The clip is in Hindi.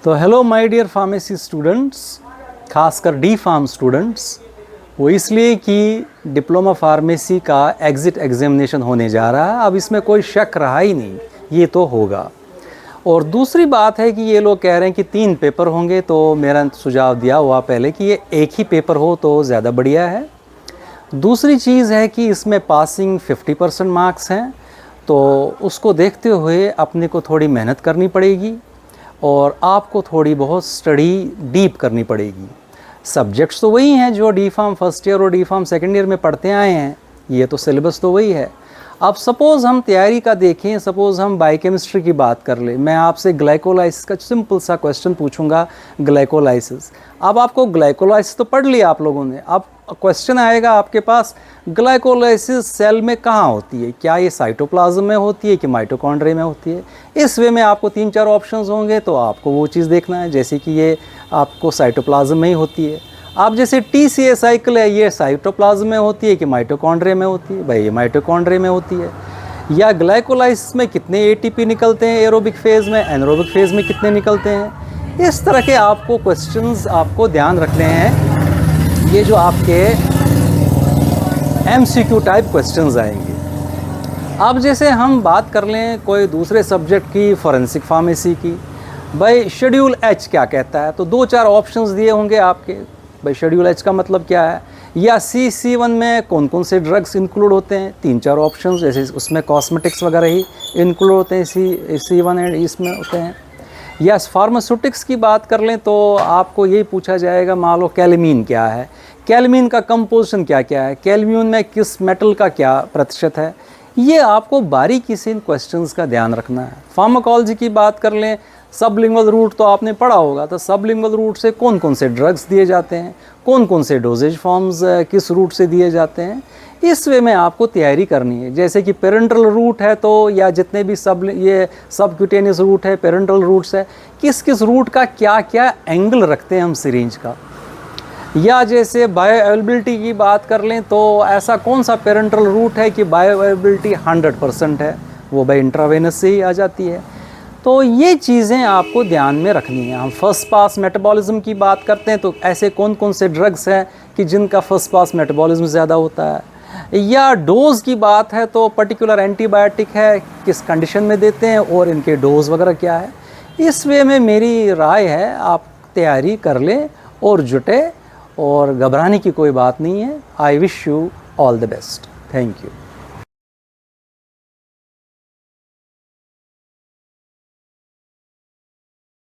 तो hello my dear pharmacy students, खासकर डी फार्म स्टूडेंट्स। वो इसलिए कि डिप्लोमा फार्मेसी का एग्ज़िट एग्जामिनेशन होने जा रहा है। अब इसमें कोई शक रहा ही नहीं, ये तो होगा। और दूसरी बात है कि ये लोग कह रहे हैं कि 3 पेपर होंगे, तो मेरा सुझाव दिया हुआ पहले कि ये एक ही पेपर हो तो ज़्यादा बढ़िया है। दूसरी चीज़ है कि इसमें पासिंग 50% मार्क्स हैं, तो उसको देखते हुए अपने को थोड़ी मेहनत करनी पड़ेगी और आपको थोड़ी बहुत स्टडी डीप करनी पड़ेगी। सब्जेक्ट्स तो वही हैं जो डी फार्म फर्स्ट ईयर और डी फार्म सेकेंड ईयर में पढ़ते आए हैं, ये तो सिलेबस तो वही है। अब सपोज़ हम तैयारी का देखें, सपोज़ हम बायोकेमिस्ट्री की बात कर लें, मैं आपसे ग्लाइकोलाइसिस का सिंपल सा क्वेश्चन पूछूंगा, ग्लाइकोलाइसिस। अब आपको ग्लाइकोलाइसिस तो पढ़ लिया आप लोगों ने, अब क्वेश्चन आएगा आपके पास, ग्लाइकोलाइसिस सेल में कहाँ होती है, क्या ये साइटोप्लाज्म में होती है कि माइटोकॉन्ड्रिया में होती है। इस वे में आपको 3-4 ऑप्शंस होंगे, तो आपको वो चीज़ देखना है, जैसे कि ये आपको साइटोप्लाज्म में ही होती है। आप जैसे TCA साइकिल है, ये साइटोप्लाज्म में होती है कि माइटोकॉन्ड्रिया में होती है, भाई ये माइटोकॉन्ड्रिया में होती है। या ग्लाइकोलाइसिस में कितने ATP निकलते हैं एरोबिक फेज़ में, एनारोबिक फेज़ में कितने निकलते हैं। इस तरह के आपको क्वेश्चंस आपको ध्यान रखने हैं, ये जो आपके MCQ टाइप क्वेश्चंस आएंगे। अब जैसे हम बात कर लें कोई दूसरे सब्जेक्ट की, फॉरेंसिक फार्मेसी की, भाई शेड्यूल H क्या कहता है, तो 2-4 ऑप्शंस दिए होंगे आपके। भाई शेड्यूल H का मतलब क्या है, या C1 में कौन कौन से ड्रग्स इंक्लूड होते हैं, 3-4 ऑप्शंस, जैसे उसमें कॉस्मेटिक्स वगैरह ही इंक्लूड होते हैं, C1 एंड इसमें होते हैं। या फार्मास्यूटिक्स की बात कर लें तो आपको यही पूछा जाएगा, मान लो कैलमीन क्या है, कैलमीन का कंपोजिशन क्या क्या है, कैलमीन में किस मेटल का क्या प्रतिशत है, ये आपको बारीकी से इन क्वेश्चंस का ध्यान रखना है। फार्माकोलॉजी की बात कर लें, सबलिंगुअल रूट तो आपने पढ़ा होगा, तो सबलिंगुअल रूट से कौन कौन से ड्रग्स दिए जाते हैं, कौन कौन से डोजेज फॉर्म्स किस रूट से दिए जाते हैं, इस वे में आपको तैयारी करनी है। जैसे कि पेरेंटल रूट है तो, या जितने भी ये सबक्यूटेनियस रूट है, पेरेंटल रूट्स है, किस किस रूट का क्या क्या एंगल रखते हैं हम सिरिंज का। या जैसे बायो अवेलेबिलिटी की बात कर लें तो ऐसा कौन सा पेरेंटल रूट है कि बायो अवेलेबिलिटी 100% है, वो बाय इंट्रावेनस से ही आ जाती है। तो ये चीज़ें आपको ध्यान में रखनी है। हम फर्स्ट पास मेटाबॉलिज्म की बात करते हैं तो ऐसे कौन कौन से ड्रग्स हैं कि जिनका फर्स्ट पास मेटाबॉलिज्म ज़्यादा होता है। या डोज़ की बात है तो पर्टिकुलर एंटीबायोटिक है, किस कंडीशन में देते हैं और इनके डोज वगैरह क्या है। इस वे में मेरी राय है आप तैयारी कर लें और जुटे, और घबराने की कोई बात नहीं है। I wish you all the best. Thank you.